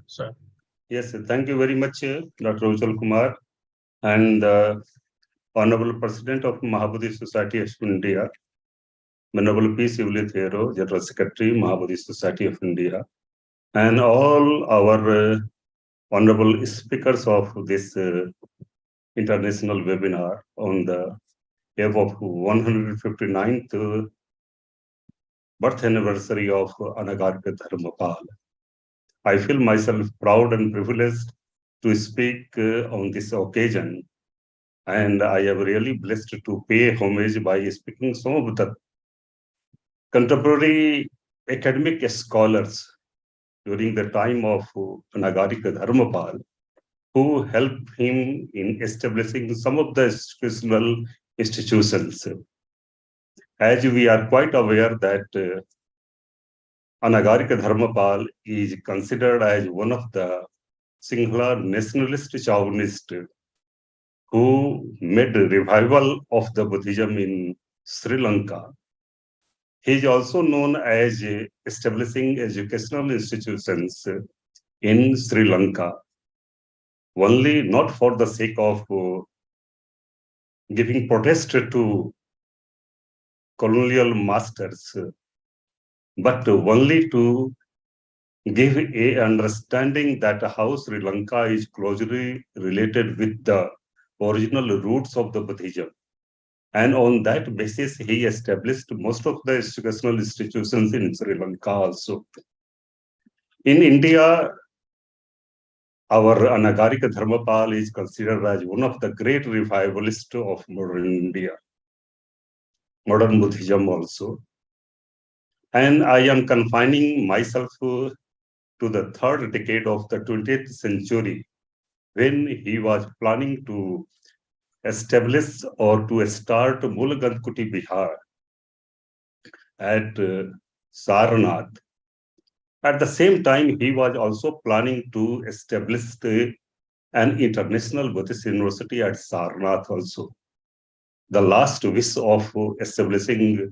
Sir. Yes, thank you very much, Dr. Ujjwal Kumar, and the Honorable President of Mahabodhi Society of India, Venerable P. Sivali Thero, General Secretary, Mahabodhi Society of India, and all our honorable speakers of this international webinar on the eve of 159th birth anniversary of Anagarika Dharmapala. I feel myself proud and privileged to speak on this occasion, and I am really blessed to pay homage by speaking some of the contemporary academic scholars during the time of Anagarika Dharmapala, who helped him in establishing some of the educational institutions. As we are quite aware that Anagarika Dharmapala is considered as one of the Sinhala nationalist chauvinists who made a revival of the Buddhism in Sri Lanka. He is also known as establishing educational institutions in Sri Lanka, only not for the sake of giving protest to colonial masters, but only to give a understanding that how Sri Lanka is closely related with the original roots of the Buddhism. And on that basis, he established most of the educational institutions in Sri Lanka also. In India, our Anagarika Dharmapala is considered as one of the great revivalists of modern India, modern Buddhism also. And I am confining myself to the third decade of the 20th century when he was planning to establish or to start Mulgandkuti Bihar at Sarnath. At the same time, he was also planning to establish an international Buddhist university at Sarnath also. The last wish of establishing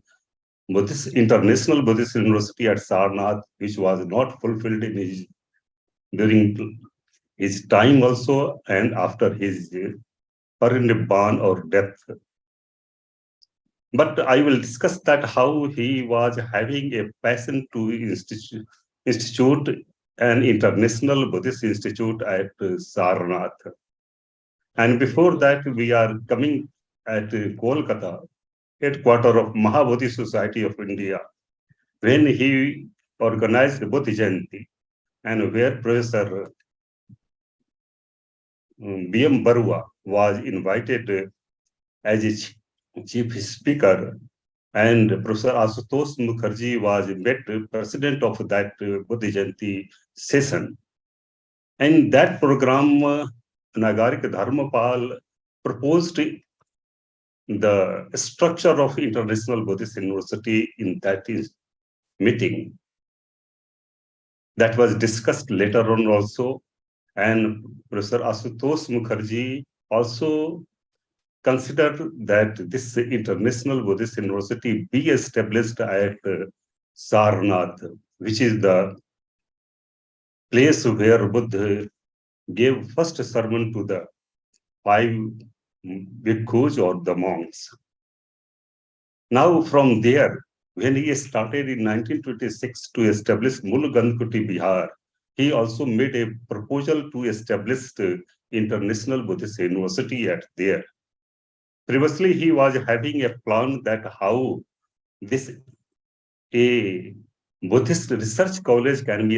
Buddhist International Buddhist University at Sarnath, which was not fulfilled in during his time also and after his parinibban or death. But I will discuss that how he was having a passion to institute an international Buddhist institute at Sarnath. And before that, we are coming at Kolkata, headquarter of Maha Bodhi Society of India, when he organized Bodhi Jayanti, and where Professor B.M. Barua was invited as a chief speaker, and Professor Asutosh Mukherjee was made president of that Bodhi Jayanti session. And that program, Nagarika Dharmapal proposed the structure of International Buddhist University in that meeting. That was discussed later on also, and Professor Asutosh Mukherjee also considered that this International Buddhist University be established at Sarnath, which is the place where Buddha gave first sermon to the 5 bhikkhus or the monks. Now from there, when he started in 1926 to establish Mulgandkuti Bihar, he also made a proposal to establish the International Buddhist University at there. Previously, he was having a plan that how this a Buddhist research college can be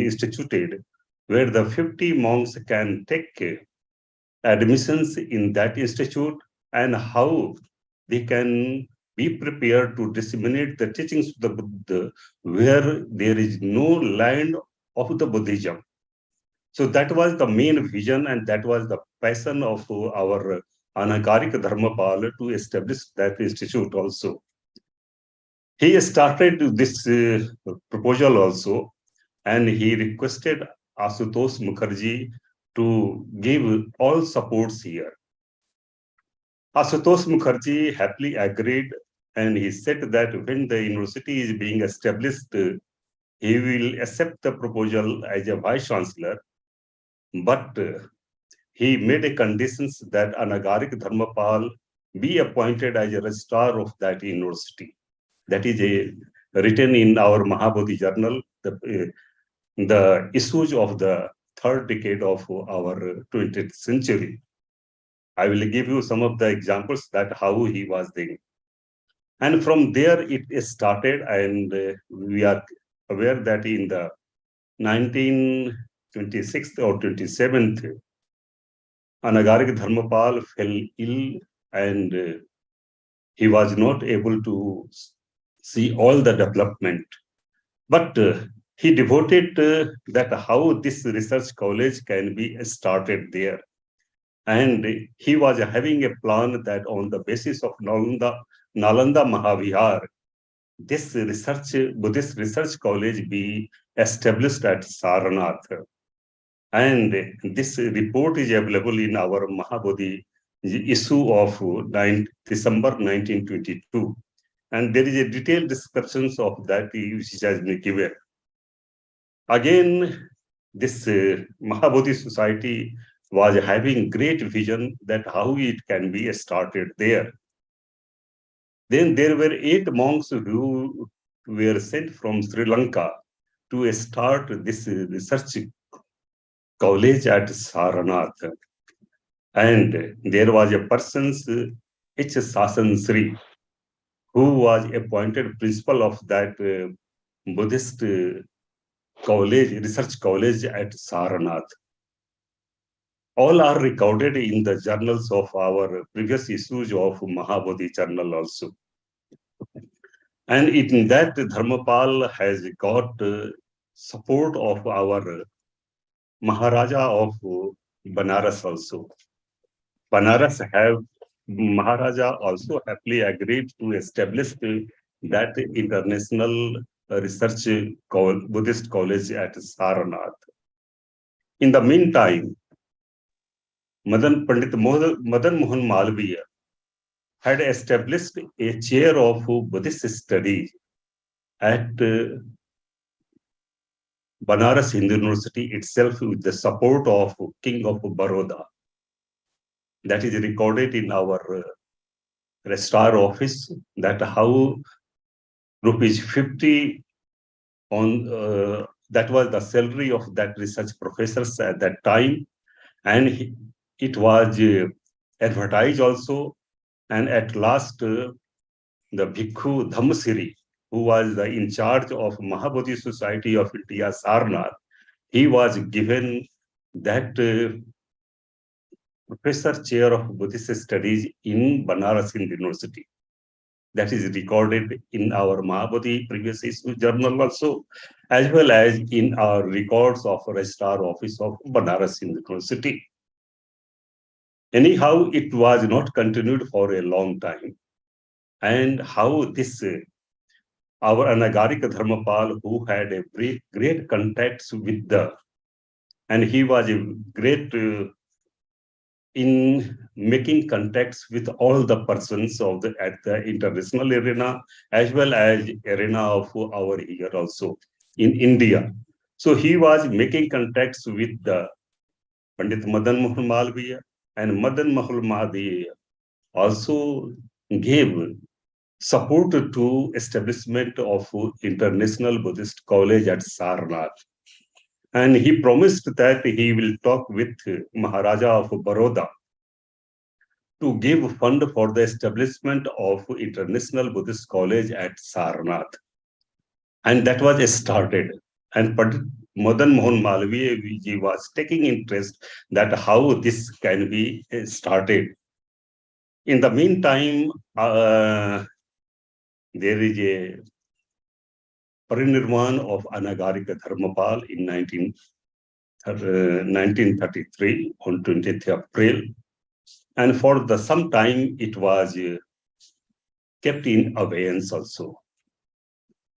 instituted, where the 50 monks can take admissions in that institute, and how they can be prepared to disseminate the teachings of the Buddha where there is no land of the Buddhism. So that was the main vision, and that was the passion of our Anagarika Dharmapala to establish that institute also. He started this proposal also, and he requested Asutosh Mukherjee to give all supports here. Asutosh Mukherjee happily agreed, and he said that when the university is being established, he will accept the proposal as a vice chancellor, but he made a conditions that Anagarika Dharmapala be appointed as a registrar of that university. That is written in our Mahabodhi Journal, the issues of the third decade of our 20th century. I will give you some of the examples that how he was there. And from there it started, and we are aware that in the 1926 or 27th, Anagarika Dharmapala fell ill, and he was not able to see all the development. But he devoted that how this research college can be started there. And he was having a plan that on the basis of Nalanda Mahavihar, this Buddhist research college be established at Sarnath. And this report is available in our Mahabodhi issue of December 1922. And there is a detailed description of that which has been given. Again, this Mahabodhi Society was having great vision that how it can be started there. Then there were 8 monks who were sent from Sri Lanka to start this research college at Sarnath. And there was a person, H. Sasan Sri, who was appointed principal of that Buddhist college, research college at Sarnath. All are recorded in the journals of our previous issues of Mahabodhi Journal also. And in that, Dharmapal has got support of our Maharaja of Banaras also. Maharaja also happily agreed to establish that international research Buddhist college at Sarnath. In the meantime, Pandit Madan Mohan Malviya had established a chair of Buddhist studies at Banaras Hindu University itself with the support of King of Baroda. That is recorded in our registrar office, that how rupees 50 on that was the salary of that research professors at that time, and it was advertised also. And at last, the Bhikkhu Dhammasiri, who was in charge of Mahabodhi Society of India, Sarnath, he was given that professor chair of Buddhist studies in Banaras Hindu University. That is recorded in our Mahabodhi previous issue journal also, as well as in our records of registrar office of Banaras Hindu University. Anyhow, it was not continued for a long time. And how this, our Anagarika Dharmapala, who had a great contacts with and he was a great in making contacts with all the persons at the international arena, as well as arena of our here also in India. So he was making contacts with the Pandit Madan Mohan Malviya, and Madan Mohan Malviya also gave support to establishment of International Buddhist College at Sarnath. And he promised that he will talk with Maharaja of Baroda to give fund for the establishment of International Buddhist College at Sarnath. And that was started. And Madan Mohan Malviya was taking interest that how this can be started. In the meantime, there is a parinirvan of Anagarika Dharmapala in 1933 on 20th April. And for some time, it was kept in abeyance also.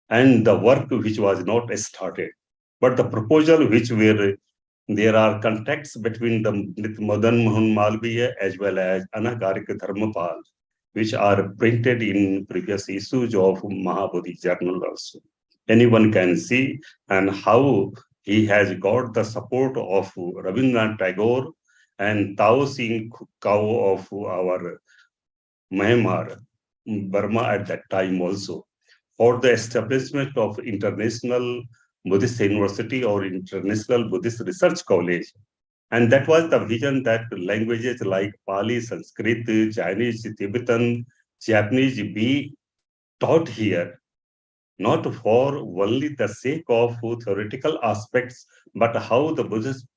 And the work which was not started. But the proposal which there are contacts between Madan Mohan Malviya as well as Anagarika Dharmapala, which are printed in previous issues of Mahabodhi Journal also. anyone can see, and how he has got the support of Rabindranath Tagore and Tao Singh Kao of our Myanmar, Burma at that time also, for the establishment of International Buddhist University or International Buddhist Research College. And that was the vision that languages like Pali, Sanskrit, Chinese, Tibetan, Japanese be taught here, not for only the sake of theoretical aspects, but how the Buddhist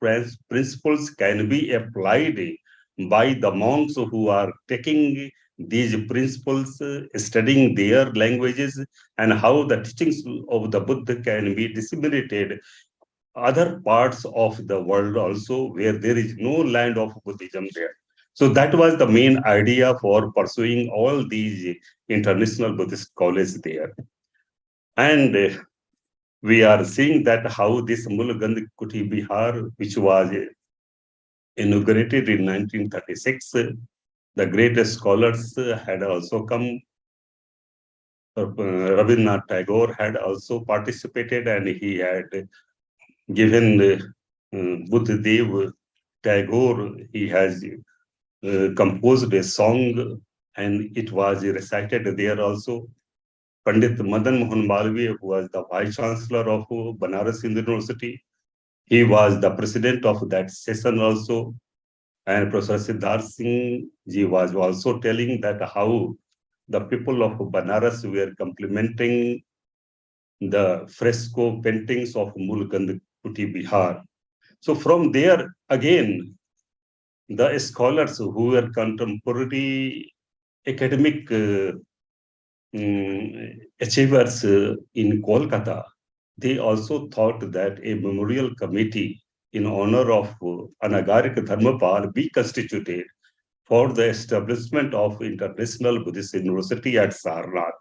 principles can be applied by the monks who are taking these principles, studying their languages, and how the teachings of the Buddha can be disseminated other parts of the world also where there is no land of Buddhism there. So that was the main idea for pursuing all these international Buddhist colleges there. And we are seeing that how this Mulgand Kuti Bihar, which was inaugurated in 1936, the greatest scholars had also come. Rabindranath Tagore had also participated, and he had given Buddhadev Tagore, he has composed a song and it was recited there also. Pandit Madan Mohan Malviya, who was the Vice Chancellor of Banaras Hindu University, he was the president of that session also. And Professor Siddharth Singh ji was also telling that how the people of Banaras were complimenting the fresco paintings of Mulkand Kuti Bihar. So from there, again, the scholars who were contemporary academic achievers in Kolkata, they also thought that a memorial committee in honor of Anagarika Dharmapala be constituted for the establishment of International Buddhist University at Sarnath.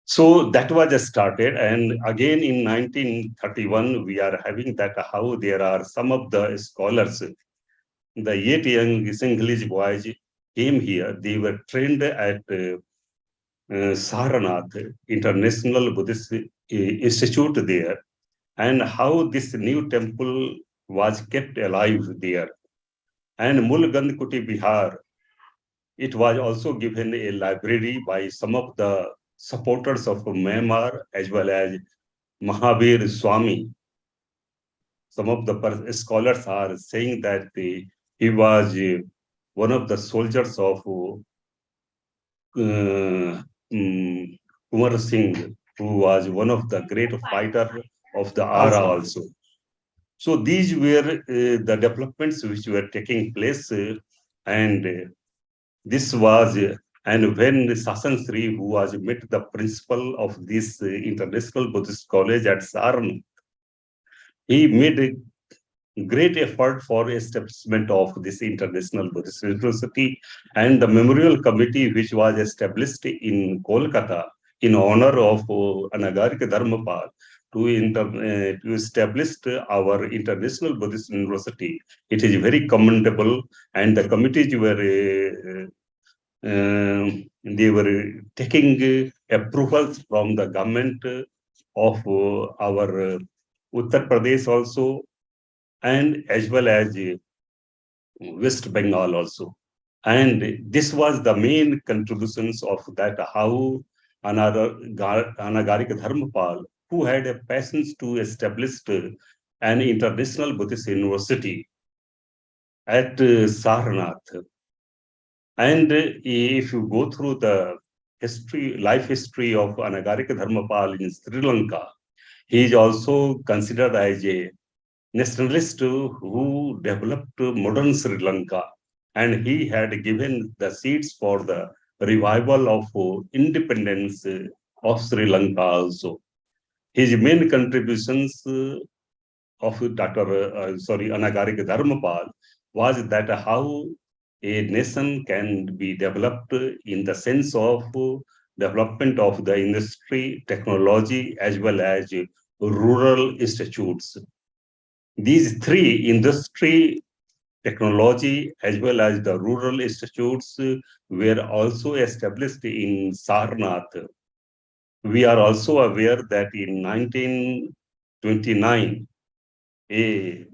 So that was started, and again in 1931 we are having that how there are some of the scholars, the 8 young Sinhalese boys came here. They were trained at Sarnath International Buddhist Institute there, and how this new temple was kept alive there. And Mulgandkuti Bihar, it was also given a library by some of the supporters of Myanmar as well as Mahavir Swami. Some of the scholars are saying that he was one of the soldiers of Kumar Singh, who was one of the great fighter of the Ara also. So these were the developments which were taking place, and this was, and when Sasan Sri, who was met the principal of this International Buddhist College at Sarnath, he made a great effort for establishment of this International Buddhist University, and the memorial committee which was established in Kolkata in honor of Anagarika Dharmapala to establish our International Buddhist University. It is very commendable, and the committees were they were taking approvals from the government of our Uttar Pradesh also, and as well as West Bengal also. And this was the main contributions of that how Anagarika Dharmapala, who had a passion to establish an international Buddhist university at Sarnath. And if you go through the life history of Anagarika Dharmapala in Sri Lanka, he is also considered as a nationalist who developed modern Sri Lanka, and he had given the seeds for the revival of independence of Sri Lanka also. His main contributions of Anagarika Dharmapala was that how a nation can be developed in the sense of development of the industry, technology, as well as rural institutes. These three, industry, technology, as well as the rural institutes, were also established in Sarnath. We are also aware that in 1929, a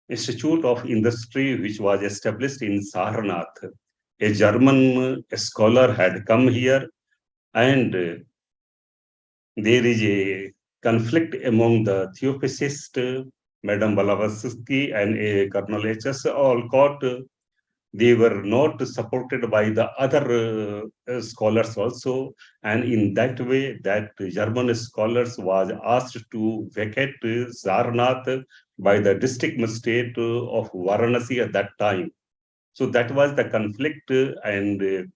Institute of Industry which was established in Sarnath, a German scholar had come here, and there is a conflict among the Theosophists, Madame Blavatsky and a Colonel H.S. Alcott. They were not supported by the other scholars also, and in that way that German scholars was asked to vacate Sarnath by the district magistrate of Varanasi at that time. So that was the conflict, and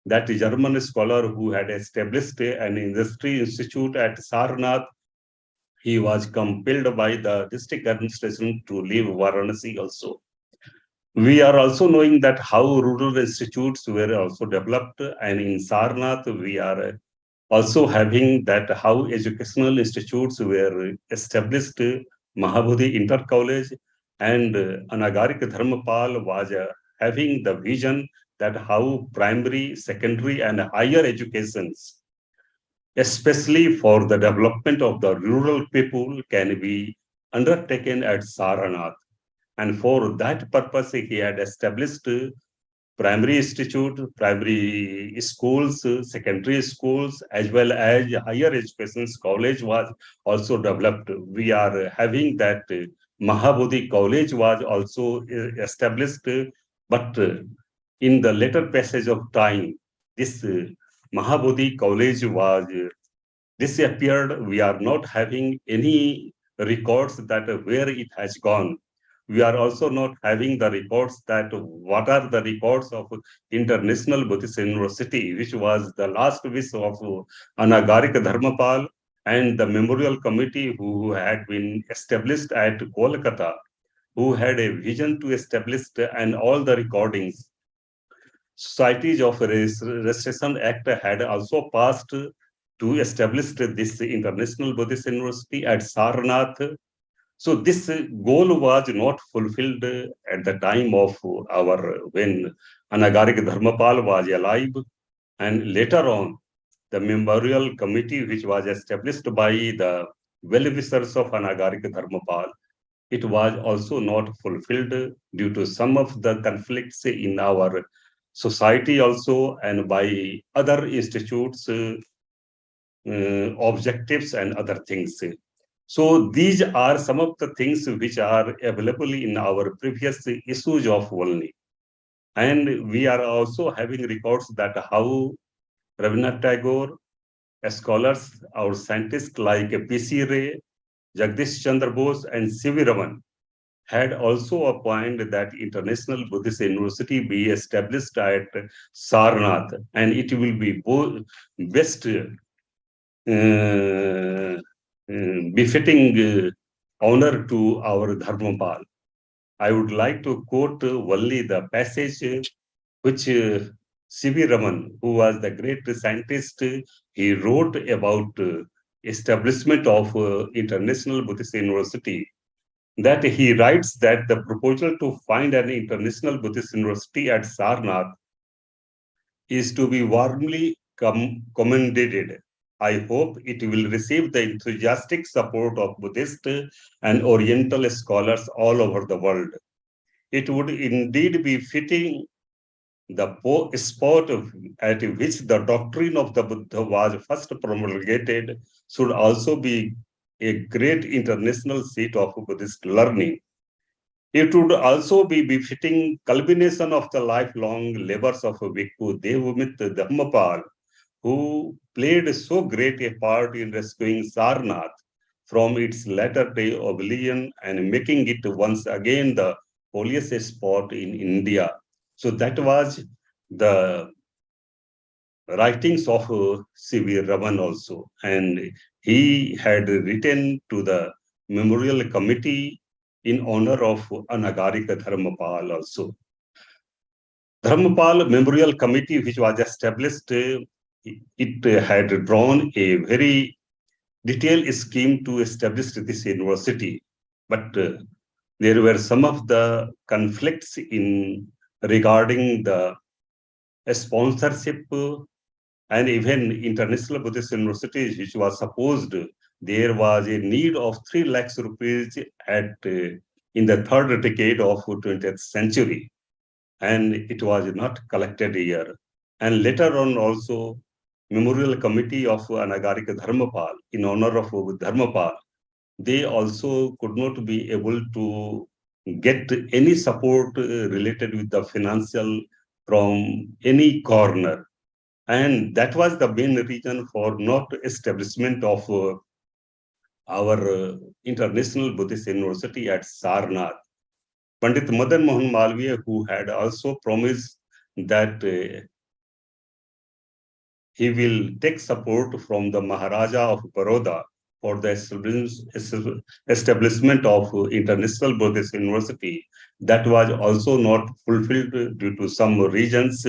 that German scholar who had established an industry institute at Sarnath, he was compelled by the district administration to leave Varanasi also. We are also knowing that how rural institutes were also developed, and in Sarnath we are also having that how educational institutes were established. Mahabodhi Inter College and Anagarika Dharmapala was having the vision that how primary, secondary, and higher educations, especially for the development of the rural people, can be undertaken at Sarnath. And for that purpose, he had established primary institute, primary schools, secondary schools, as well as higher education college was also developed. We are having that Mahabodhi College was also established, but in the later passage of time, this Mahabodhi College was disappeared. We are not having any records that where it has gone. We are also not having the records that what are the records of International Buddhist University, which was the last wish of Anagarika Dharmapala and the memorial committee who had been established at Kolkata, who had a vision to establish and all the recordings. Societies of Restoration Act had also passed to establish this International Buddhist University at Sarnath. So this goal was not fulfilled at the time of our when Anagarika Dharmapala was alive, and later on the memorial committee which was established by the well-wishers of Anagarika Dharmapala, it was also not fulfilled due to some of the conflicts in our society also and by other institutes, objectives and other things. So these are some of the things which are available in our previous issues of Volney. And we are also having records that how Rabindranath Tagore, scholars or scientists like P.C. Ray, Jagdish Chandra Bose, and C.V. Raman had also appointed that International Buddhist University be established at Sarnath, and it will be best befitting honor to our Dharmapal. I would like to quote only the passage which C.V. Raman, who was the great scientist, he wrote about establishment of International Buddhist University. That he writes that the proposal to find an International Buddhist University at Sarnath is to be warmly commended. I hope it will receive the enthusiastic support of Buddhist and Oriental scholars all over the world. It would indeed be fitting the spot at which the doctrine of the Buddha was first promulgated should also be a great international seat of Buddhist learning. It would also be befitting culmination of the lifelong labors of Bhikkhu Devamit Dhammapal, who played so great a part in rescuing Sarnath from its latter-day oblivion and making it once again the holiest spot in India. So that was the writings of C.V. Raman also, and he had written to the memorial committee in honor of Anagarika Dharmapala also. Dharmapal Memorial Committee, which was established, it had drawn a very detailed scheme to establish this university, but there were some of the conflicts in regarding the sponsorship And even international Buddhist universities, which was supposed there was a need of 3 lakhs rupees at in the third decade of 20th century, and it was not collected here. And later on also, Memorial Committee of Anagarika Dharmapala, in honor of Dharmapala, they also could not be able to get any support related with the financial from any corner. And that was the main reason for not establishment of our International Buddhist University at Sarnath. Pandit Madan Mohan Malviya, who had also promised that he will take support from the Maharaja of Baroda for the establishment of International Buddhist University. That was also not fulfilled due to some reasons.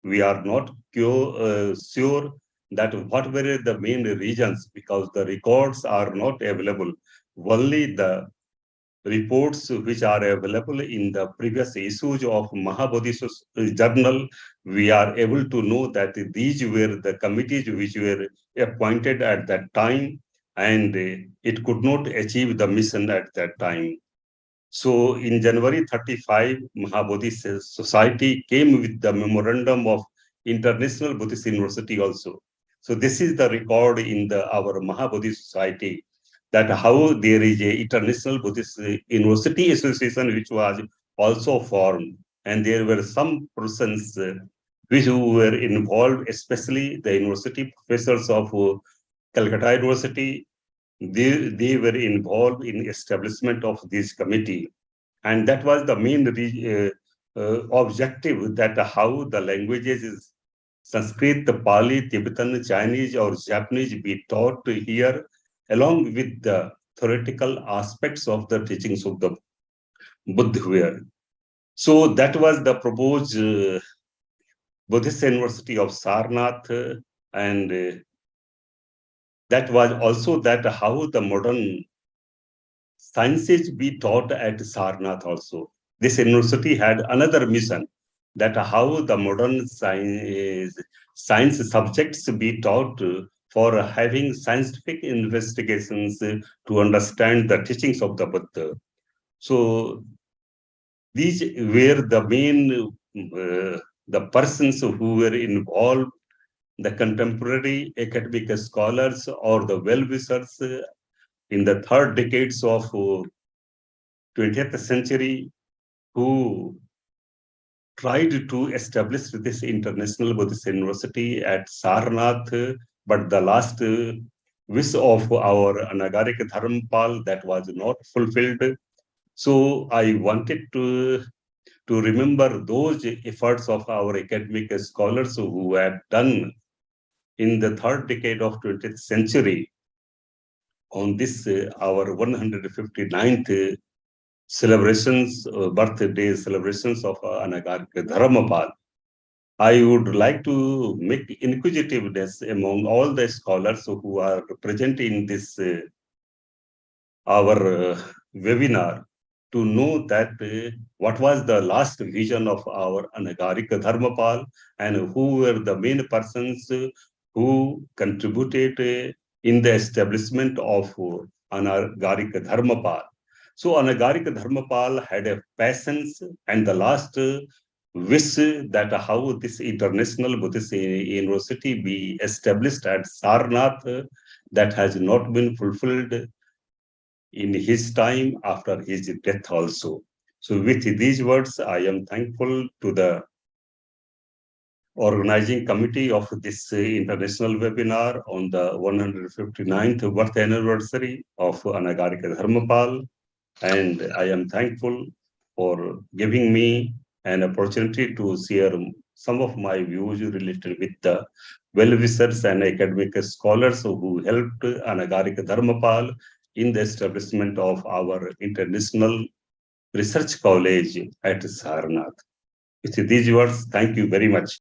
We are not sure that what were the main reasons, because the records are not available. Only the reports which are available in the previous issues of Maha Bodhi Journal, we are able to know that these were the committees which were appointed at that time, and it could not achieve the mission at that time. So in January 35, Mahabodhi Society came with the memorandum of International Buddhist University also. So this is the record in our Mahabodhi Society, that how there is a International Buddhist University Association which was also formed. And there were some persons which were involved, especially the university professors of Calcutta University. They were involved in establishment of this committee. And that was the main objective, that how the languages is Sanskrit, Pali, Tibetan, Chinese, or Japanese be taught here, along with the theoretical aspects of the teachings of the Buddha. So that was the proposed Buddhist University of Sarnath, and that was also that how the modern sciences be taught at Sarnath also. This university had another mission, that how the modern science subjects be taught for having scientific investigations to understand the teachings of the Buddha. So these were the main the persons who were involved, the contemporary academic scholars or the well-wishers in the third decades of 20th century, who tried to establish this International Buddhist University at Sarnath, but the last wish of our Anagarika Dharmapala, that was not fulfilled. So I wanted to remember those efforts of our academic scholars who had done in the third decade of 20th century on this our 159th celebrations, birthday celebrations of Anagarika Dharmapala. I would like to make inquisitiveness among all the scholars who are present in this our webinar, to know that what was the last vision of our Anagarika Dharmapala, and who were the main persons who contributed in the establishment of Anagarika Dharmapala. So Anagarika Dharmapala had a patience, and the last wish that how this International Buddhist University be established at Sarnath, that has not been fulfilled in his time after his death also. So with these words, I am thankful to the organizing committee of this international webinar on the 159th birth anniversary of Anagarika Dharmapala. And I am thankful for giving me an opportunity to share some of my views related with the well-wishers and academic scholars who helped Anagarika Dharmapala in the establishment of our International Research College at Sarnath. With these words, thank you very much.